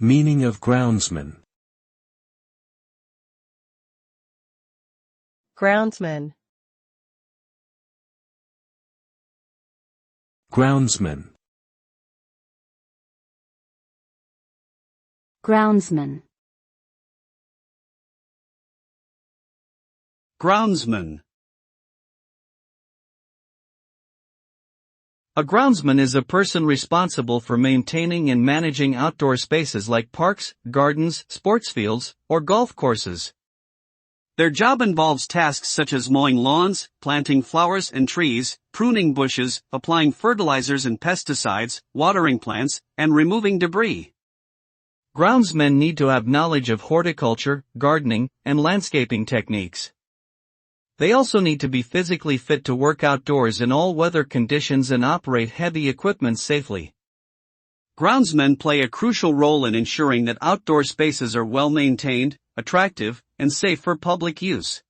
Meaning of groundsman. Groundsman. Groundsman. Groundsman. Groundsman. A groundsman is a person responsible for maintaining and managing outdoor spaces like parks, gardens, sports fields, or golf courses. Their job involves tasks such as mowing lawns, planting flowers and trees, pruning bushes, applying fertilizers and pesticides, watering plants, and removing debris. Groundsmen need to have knowledge of horticulture, gardening, and landscaping techniques. They also need to be physically fit to work outdoors in all weather conditions and operate heavy equipment safely. Groundsmen play a crucial role in ensuring that outdoor spaces are well maintained, attractive, and safe for public use.